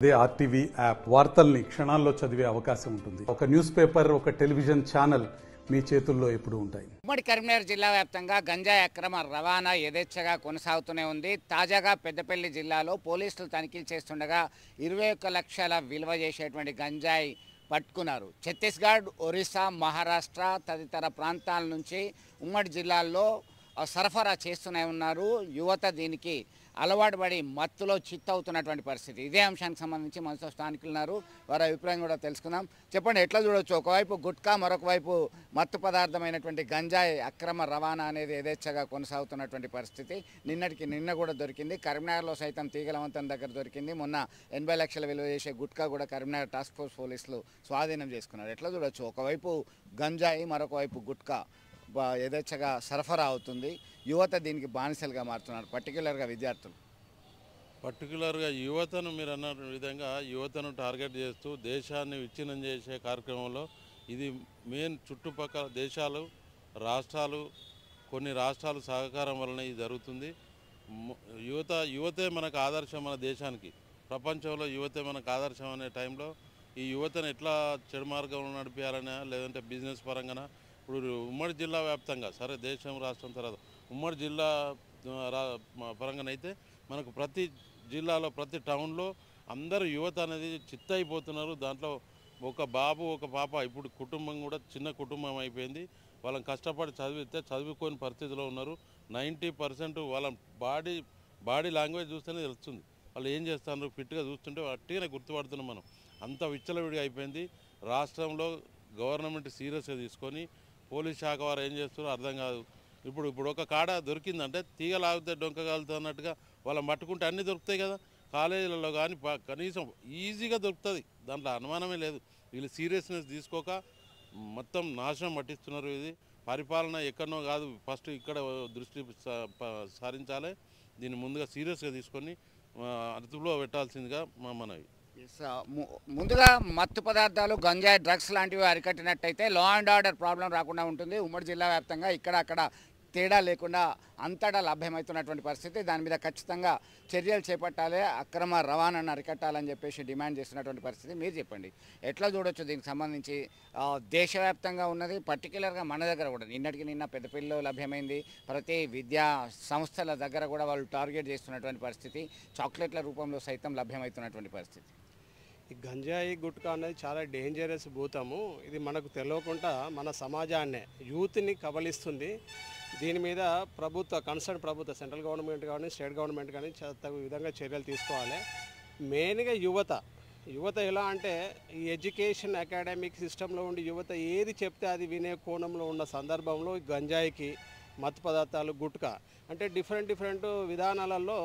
అదే RTV app వార్తల్ని క్షణాల్లో చదివే అవకాశం ఉంటుంది. ఒక న్యూస్ పేపర్, ఒక టెలివిజన్ ఛానల్ మీ చేతుల్లో ఎప్పుడూ ఉంటాయి. ఉమ్మడి కరీంనగర్ జిల్లా వ్యాప్తంగా గంజాయి అక్రమ రవాణా యథేచ్ఛగా కొనసాగుతూనే ఉంది. తాజాగా పెద్దపల్లి జిల్లాలో పోలీసులు తనిఖీలు చేస్తుండగా 21 లక్షల విలువ చేసేటువంటి గంజాయి పట్టుకున్నారు. ఛత్తీస్గఢ్, ఒరిస్సా, మహారాష్ట్ర తదితర ప్రాంతాల నుంచి ఉమ్మడి జిల్లాల్లో సరఫరా చేస్తూనే ఉన్నారు. యువత దీనికి అలవాటు పడి మత్తులో చిత్తవుతున్నటువంటి పరిస్థితి. ఇదే అంశానికి సంబంధించి మనతో స్థానికులు ఉన్నారు, వారి అభిప్రాయం కూడా తెలుసుకుందాం. చెప్పండి, ఎట్లా చూడొచ్చు? ఒకవైపు గుట్కా, మరొక వైపు మత్తు పదార్థమైనటువంటి గంజాయి అక్రమ రవాణా అనేది యథేచ్ఛగా కొనసాగుతున్నటువంటి పరిస్థితి. నిన్న కూడా దొరికింది. కరీంనగర్లో సైతం తీగలవంతం దగ్గర దొరికింది. మొన్న 80 లక్షల విలువ చేసే గుట్కా కూడా కరీంనగర్ టాస్క్ ఫోర్స్ పోలీసులు స్వాధీనం చేసుకున్నారు. ఎట్లా చూడొచ్చు? ఒకవైపు గంజాయి, మరొక వైపు గుట్కా యథేచ్ఛగా సరఫరా అవుతుంది. యువత దీనికి బానిసలుగా మారుతున్నారు, పర్టికులర్గా విద్యార్థులు. పర్టికులర్గా యువతను మీరు అన్న విధంగా యువతను టార్గెట్ చేస్తూ దేశాన్ని విచ్ఛిన్నం చేసే కార్యక్రమంలో ఇది మెయిన్. చుట్టుపక్కల దేశాలు, రాష్ట్రాలు, కొన్ని రాష్ట్రాలు సహకారం వలన ఇది జరుగుతుంది. యువతే మనకు ఆదర్శం, మన దేశానికి ప్రపంచంలో యువతే మనకు ఆదర్శం అనే టైంలో ఈ యువతను ఎట్లా చెడు మార్గంలో నడిపించాలనే, లేదంటే బిజినెస్ పరంగా ఇప్పుడు ఉమ్మడి జిల్లా వ్యాప్తంగా, సరే దేశం రాష్ట్రం తర్వాత ఉమ్మడి జిల్లా పరంగానైతే మనకు ప్రతి జిల్లాలో, ప్రతి టౌన్లో అందరూ యువత అనేది చిత్తయిపోతున్నారు. దాంట్లో ఒక బాబు, ఒక పాప, ఇప్పుడు కుటుంబం కూడా చిన్న కుటుంబం అయిపోయింది. వాళ్ళని కష్టపడి చదివితే చదువుకోని పరిస్థితిలో ఉన్నారు. 90% వాళ్ళ బాడీ లాంగ్వేజ్ చూస్తేనే తెలుస్తుంది వాళ్ళు ఏం చేస్తున్నారు. ఫిట్గా చూస్తుంటే అట్టిగానే గుర్తుపడుతున్నాం మనం. అంత విచ్చలవిడిగా అయిపోయింది. రాష్ట్రంలో గవర్నమెంట్ సీరియస్గా తీసుకొని పోలీస్ శాఖ వారు ఏం చేస్తారో అర్థం కాదు. ఇప్పుడు ఒక కాడ దొరికిందంటే తీగలాగితే డొంక కాలుతున్నట్టుగా వాళ్ళని పట్టుకుంటే అన్నీ దొరుకుతాయి కదా. కాలేజీలలో కానీ కనీసం ఈజీగా దొరుకుతుంది, దాంట్లో అనుమానమే లేదు. వీళ్ళు సీరియస్నెస్ తీసుకోక మొత్తం నాశనం పట్టిస్తున్నారు. ఇది పరిపాలన ఎక్కడనో కాదు, ఫస్ట్ ఇక్కడ దృష్టి సారించాలి. దీన్ని ముందుగా సీరియస్గా తీసుకొని అదుపులో పెట్టాల్సిందిగా మా మనవి. ముందుగా మత్తు పదార్థాలు, గంజాయి, డ్రగ్స్ లాంటివి అరికట్టినట్టయితే లా అండ్ ఆర్డర్ ప్రాబ్లం రాకుండా ఉంటుంది. ఉమ్మడి జిల్లా వ్యాప్తంగా ఇక్కడ అక్కడ తేడా లేకుండా అంతటా లభ్యమవుతున్నటువంటి పరిస్థితి. దాని మీద ఖచ్చితంగా చర్యలు చేపట్టాలి, అక్రమ రవాణాను అరికట్టాలని చెప్పేసి డిమాండ్ చేస్తున్నటువంటి పరిస్థితి. మీరు చెప్పండి, ఎట్లా చూడొచ్చు దీనికి సంబంధించి? దేశవ్యాప్తంగా ఉన్నది, పర్టికులర్గా మన దగ్గర కూడా నిన్న పెద్దపల్లిలో లభ్యమైంది. ప్రతి విద్యా సంస్థల దగ్గర కూడా వాళ్ళు టార్గెట్ చేస్తున్నటువంటి పరిస్థితి. చాక్లెట్ల రూపంలో సైతం లభ్యమవుతున్నటువంటి పరిస్థితి. ఈ గంజాయి, గుట్కా అనేది చాలా డేంజరస్ భూతము. ఇది మనకు తెలియకుండా మన సమాజాన్నే, యూత్ని కబలిస్తుంది. దీని మీద కన్సర్న్ ప్రభుత్వ, సెంట్రల్ గవర్నమెంట్ కానీ స్టేట్ గవర్నమెంట్ కానీ తగు విధంగా చర్యలు తీసుకోవాలి. మెయిన్గా యువత ఎలా అంటే ఈ ఎడ్యుకేషన్ అకాడమిక్ సిస్టంలో ఉండి యువత ఏది చెప్తే అది వినే కోణంలో ఉన్న సందర్భంలో గంజాయికి, మత్తు పదార్థాలు, గుట్కా అంటే డిఫరెంట్ విధానాలలో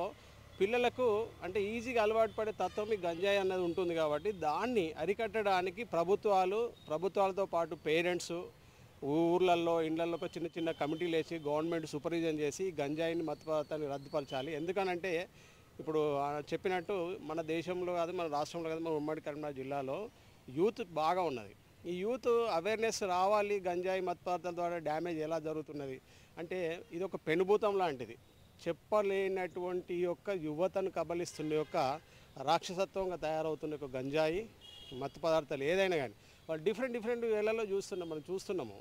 పిల్లలకు అంటే ఈజీగా అలవాటు పడే తత్వం ఈ గంజాయి అన్నది ఉంటుంది. కాబట్టి దాన్ని అరికట్టడానికి ప్రభుత్వాలతో పాటు పేరెంట్స్ ఊర్లలో, ఇళ్లలో చిన్న కమిటీలు వేసి గవర్నమెంట్ సూపర్విజన్ చేసి గంజాయిని, మత్తు పదార్థాన్ని రద్దుపరచాలి. ఎందుకనంటే ఇప్పుడు చెప్పినట్టు మన దేశంలో కాదు, మన రాష్ట్రంలో కాదు, మన ఉమ్మడి కరీంనగర్ జిల్లాలో యూత్ బాగా ఉన్నది. ఈ యూత్ అవేర్నెస్ రావాలి. గంజాయి, మత్తు పదార్థాల ద్వారా డ్యామేజ్ ఎలా జరుగుతున్నది అంటే ఇది ఒక పెనుభూతం లాంటిది. చెప్పలేనటువంటి యొక్క యువతను కబలిస్తున్న యొక్క రాక్షసత్వంగా తయారవుతున్న యొక్క గంజాయి, మత్తు పదార్థాలు ఏదైనా కానీ వాళ్ళు డిఫరెంట్ వేళల్లో మనం చూస్తున్నాము.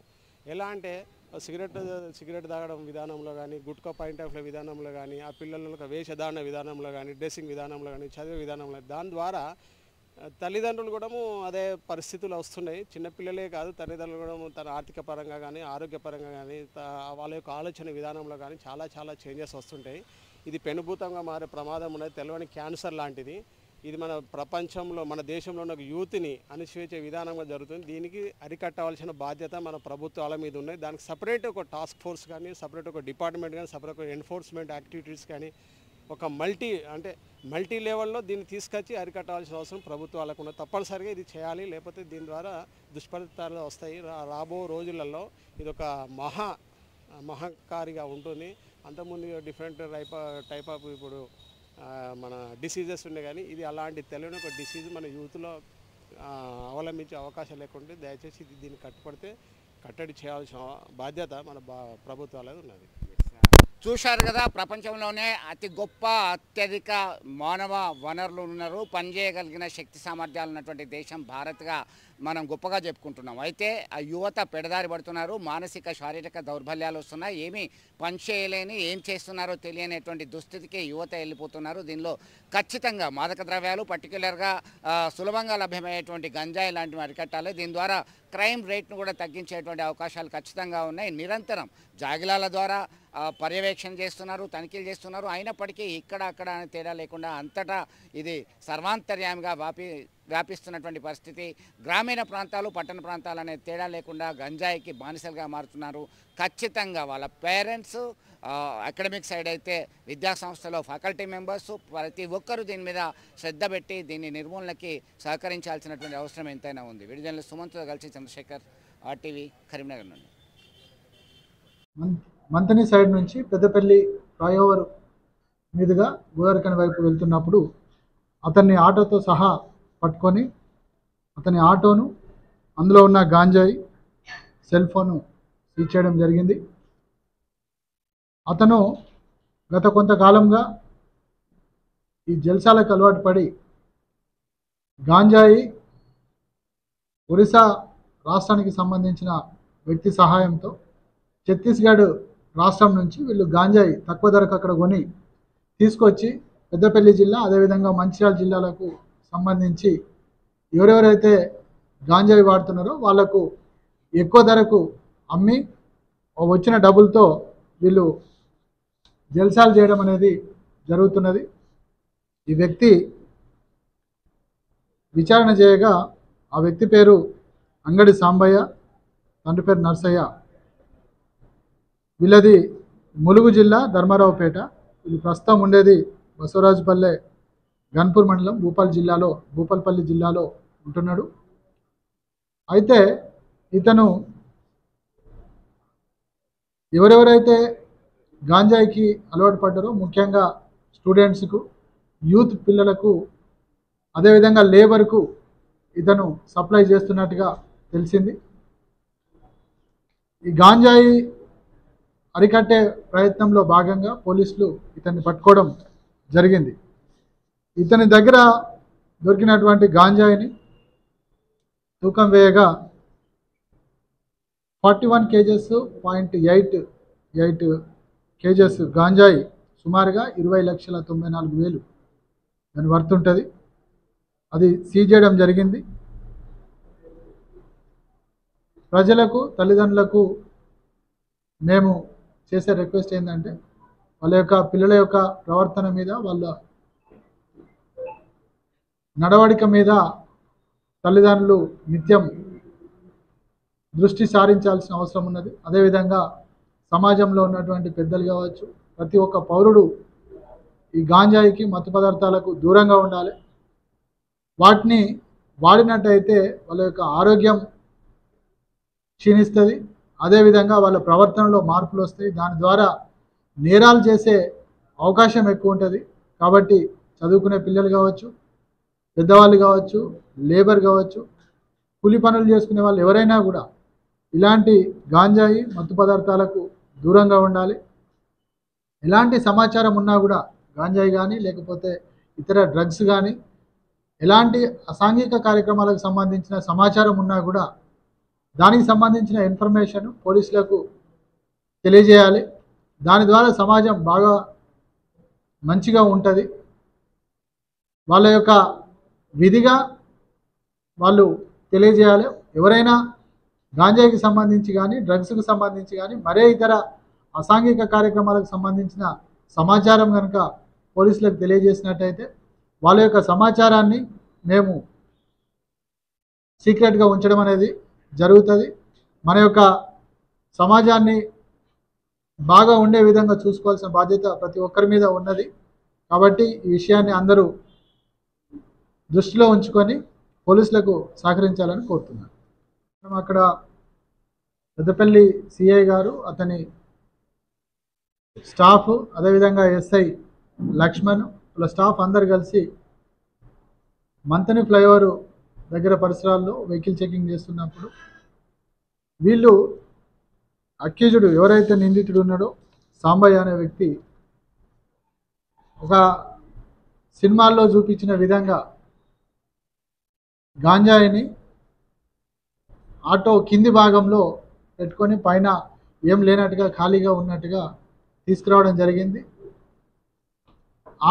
ఎలా అంటే సిగరెట్ తాగడం విధానంలో కానీ, గుట్కా పాయింట్ ఆఫ్ విధానంలో కానీ, ఆ పిల్లల వేషధారణ విధానంలో కానీ, డ్రెస్సింగ్ విధానంలో కానీ, చదివే విధానంలో, దాని ద్వారా తల్లిదండ్రులు కూడా అదే పరిస్థితులు వస్తున్నాయి. చిన్నపిల్లలే కాదు, తల్లిదండ్రులు కూడా తన ఆర్థిక పరంగా కానీ, ఆరోగ్యపరంగా కానీ, వాళ్ళ యొక్క ఆలోచన విధానంలో కానీ చాలా చేంజెస్ వస్తుంటాయి. ఇది పెనుభూతంగా మారే ప్రమాదం ఉన్నది. తెలియని క్యాన్సర్ లాంటిది. ఇది మన ప్రపంచంలో, మన దేశంలో ఉన్న యూత్ని అణిచివేసే విధానంగా జరుగుతుంది. దీనికి అరికట్టవలసిన బాధ్యత మన ప్రభుత్వాల మీద ఉన్నాయి. దానికి సపరేట్ ఒక టాస్క్ ఫోర్స్ కానీ, సపరేట్ ఒక డిపార్ట్మెంట్ కానీ, సపరేట్ ఒక ఎన్ఫోర్స్మెంట్ యాక్టివిటీస్ కానీ, ఒక మల్టీ లెవెల్లో దీన్ని తీసుకొచ్చి అరికట్టాల్సిన అవసరం ప్రభుత్వాలకు ఉన్నది. తప్పనిసరిగా ఇది చేయాలి, లేకపోతే దీని ద్వారా దుష్ఫలితాలు వస్తాయి. రాబో రోజులలో ఇది ఒక మహంకారిగా ఉంటుంది. అంతకుముందు డిఫరెంట్ టైప్ ఆఫ్ ఇప్పుడు మన డిసీజెస్ ఉన్నాయి, కానీ ఇది అలాంటి తెలియని ఒక డిసీజ్ మన యూత్లో అవలంబించే అవకాశం లేకుంటే దయచేసి దీన్ని కట్టడి చేయాల్సిన బాధ్యత మన ప్రభుత్వాలది ఉన్నది. చూశారు కదా, ప్రపంచంలోనే అతి గొప్ప అత్యధిక మానవ వనరులు ఉన్నారు, పనిచేయగలిగిన శక్తి సామర్థ్యాలు ఉన్నటువంటి దేశం భారత్గా మనం గొప్పగా చెప్పుకుంటున్నాం. అయితే ఆ యువత పెడదారి పడుతున్నారు, మానసిక శారీరక దౌర్బల్యాలు వస్తున్నాయి, ఏమీ పని చేయలేని ఏం చేస్తున్నారో తెలియనటువంటి దుస్థితికి యువత వెళ్ళిపోతున్నారు. దీనిలో ఖచ్చితంగా మాదక ద్రవ్యాలు, పర్టికులర్గా సులభంగా లభ్యమయ్యేటువంటి గంజాయి లాంటివి అరికట్టాలి. దీని ద్వారా క్రైమ్ రేట్ను కూడా తగ్గించేటువంటి అవకాశాలు ఖచ్చితంగా ఉన్నాయి. నిరంతరం జాగిలాల ద్వారా పర్యవేక్షణ చేస్తున్నారు, తనిఖీలు చేస్తున్నారు. అయినప్పటికీ ఇక్కడ అక్కడ అనే తేడా లేకుండా అంతటా ఇది సర్వాంతర్యామిగా వ్యాపిస్తున్నటువంటి పరిస్థితి. గ్రామీణ ప్రాంతాలు, పట్టణ ప్రాంతాలు అనే తేడా లేకుండా గంజాయికి బానిసలుగా మారుతున్నారు. ఖచ్చితంగా వాళ్ళ పేరెంట్స్, అకాడమిక్ సైడ్ అయితే విద్యా సంస్థలో ఫ్యాకల్టీ మెంబర్స్, ప్రతి ఒక్కరూ దీని మీద శ్రద్ధ పెట్టి దీన్ని నిర్మూలనకి సహకరించాల్సినటువంటి అవసరం ఎంతైనా ఉంది. విడుదల సుమంత్తో కలిసి చంద్రశేఖర్, RTV, కరీంనగర్ నుండి. మంతని సైడ్ నుంచి పెద్దపల్లి ఫ్లైఓవర్ మీదుగా గోదావరిఖని వైపు వెళ్తున్నప్పుడు అతన్ని ఆటోతో సహా పట్టుకొని అతని ఆటోను, అందులో ఉన్న గాంజాయి, సెల్ ఫోను సీజ్ చేయడం జరిగింది. అతను గత కొంతకాలంగా ఈ జల్సాలకు అలవాటు పడి గాంజాయి ఒరిస్సా రాష్ట్రానికి సంబంధించిన వ్యక్తి సహాయంతో ఛత్తీస్గఢ్ రాష్ట్రం నుంచి వీళ్ళు గాంజాయి తక్కువ ధరకు అక్కడ కొని తీసుకొచ్చి పెద్దపల్లి జిల్లా, అదేవిధంగా మంచిర్యాల జిల్లాలకు సంబంధించి ఎవరెవరైతే గాంజాయి వాడుతున్నారో వాళ్లకు ఎక్కువ ధరకు అమ్మి వచ్చిన డబ్బులతో వీళ్ళు జల్సాలు చేయడం అనేది జరుగుతున్నది. ఈ వ్యక్తి విచారణ చేయగా ఆ వ్యక్తి పేరు అంగడి సాంబయ్య, తండ్రి పేరు నర్సయ్య. వీళ్ళది ములుగు జిల్లా ధర్మారావుపేట. వీళ్ళు ప్రస్తుతం ఉండేది బసవరాజుపల్లె, గన్పూర్ మండలం, భూపాలపల్లి జిల్లాలో ఉంటున్నాడు. అయితే ఇతను ఎవరెవరైతే గాంజాయికి అలవాటు పడ్డారో, ముఖ్యంగా స్టూడెంట్స్కు, యూత్ పిల్లలకు, అదేవిధంగా లేబర్కు ఇతను సప్లై చేస్తున్నట్టుగా తెలిసింది. ఈ గాంజాయి అరికట్టే ప్రయత్నంలో భాగంగా పోలీసులు ఇతన్ని పట్టుకోవడం జరిగింది. ఇతని దగ్గర దొరికినటువంటి గాంజాయిని తూకం వేయగా 41 kgs.88 kgs గాంజాయి, సుమారుగా 20,94,000 దాని వర్త్ ఉంటుంది. అది సీజ్ చేయడం జరిగింది. ప్రజలకు, తల్లిదండ్రులకు మేము చేసే రిక్వెస్ట్ ఏంటంటే, వాళ్ళ యొక్క పిల్లల యొక్క ప్రవర్తన మీద, వాళ్ళ నడవడిక మీద తల్లిదండ్రులు నిత్యం దృష్టి సారించాల్సిన అవసరం ఉన్నది. అదేవిధంగా సమాజంలో ఉన్నటువంటి పెద్దలు కావచ్చు, ప్రతి ఒక్క పౌరుడు ఈ గాంజాయికి, మత్తు పదార్థాలకు దూరంగా ఉండాలి. వాటిని వాడినట్టయితే వాళ్ళ యొక్క ఆరోగ్యం క్షీణిస్తుంది, అదేవిధంగా వాళ్ళ ప్రవర్తనలో మార్పులు వస్తాయి. దాని ద్వారా నేరాలు చేసే అవకాశం ఎక్కువ ఉంటుంది. కాబట్టి చదువుకునే పిల్లలు కావచ్చు, పెద్దవాళ్ళు కావచ్చు, లేబర్ కావచ్చు, కూలి పనులు చేసుకునే వాళ్ళు ఎవరైనా కూడా ఇలాంటి గాంజాయి, మత్తు పదార్థాలకు దూరంగా ఉండాలి. ఎలాంటి సమాచారం ఉన్నా కూడా, గాంజాయి కానీ లేకపోతే ఇతర డ్రగ్స్ కానీ, ఎలాంటి అసాంఘిక కార్యక్రమాలకు సంబంధించిన సమాచారం ఉన్నా కూడా దానికి సంబంధించిన ఇన్ఫర్మేషన్ పోలీసులకు తెలియజేయాలి. దాని ద్వారా సమాజం బాగా మంచిగా ఉంటుంది. వాళ్ళ యొక్క విధిగా వాళ్ళు తెలియజేయాలి. ఎవరైనా గాంజాయికి సంబంధించి కానీ, డ్రగ్స్కి సంబంధించి కానీ, మరే ఇతర అసాంఘిక కార్యక్రమాలకు సంబంధించిన సమాచారం కనుక పోలీసులకు తెలియజేసినట్టయితే వాళ్ళ యొక్క సమాచారాన్ని మేము సీక్రెట్గా ఉంచడం అనేది జరుగుతుంది. మన యొక్క సమాజాన్ని బాగా ఉండే విధంగా చూసుకోవాల్సిన బాధ్యత ప్రతి ఒక్కరి మీద ఉన్నది. కాబట్టి ఈ విషయాన్ని అందరూ దృష్టిలో ఉంచుకొని పోలీసులకు సహకరించాలని కోరుతున్నాను. అక్కడ పెద్దపల్లి సిఐ గారు, అతని స్టాఫ్, అదేవిధంగా ఎస్ఐ లక్ష్మణ్, వాళ్ళ స్టాఫ్ అందరు కలిసి మంతని ఫ్లైఓవర్ దగ్గర పరిసరాల్లో వెహికల్ చెకింగ్ చేస్తున్నప్పుడు వీళ్ళు అక్యూజ్డ్ ఎవరైతే నిందితుడు ఉన్నాడో సాంబయ్య అనే వ్యక్తి ఒక సినిమాల్లో చూపించిన విధంగా గాంజాయిని ఆటో కింది భాగంలో పెట్టుకొని పైన ఏం లేనట్టుగా ఖాళీగా ఉన్నట్టుగా తీసుకురావడం జరిగింది.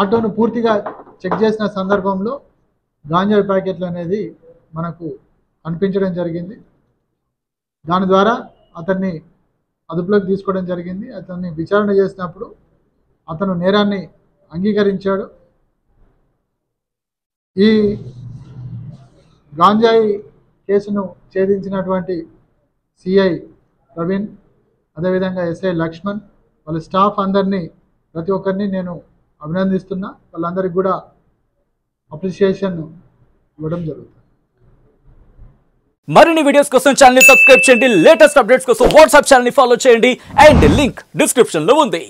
ఆటోను పూర్తిగా చెక్ చేసిన సందర్భంలో గాంజాయి ప్యాకెట్లు అనేది మనకు కనిపించడం జరిగింది. దాని ద్వారా అతన్ని అదుపులోకి తీసుకోవడం జరిగింది. అతన్ని విచారణ చేసినప్పుడు అతను నేరాన్ని అంగీకరించాడు. ఈ గాంజాయి కేసును ఛేదించినటువంటి సిఐ ప్రవీణ్, అదేవిధంగా ఎస్ఐ లక్ష్మణ్, వాళ్ళ స్టాఫ్ అందరినీ ప్రతి ఒక్కరిని నేను అభినందిస్తున్నా. వాళ్ళందరికీ కూడా అప్రిషియేషన్ ఇవ్వడం జరుగుతుంది. మరిన్ని వీడియోస్ కోసం ఛానల్ ని సబ్స్క్రైబ్ చేయండి. లేటెస్ట్ అప్డేట్స్ కోసం వాట్సాప్ ఛానల్ ని ఫాలో చేయండి. అండ్ లింక్ డిస్క్రిప్షన్ లో ఉంది.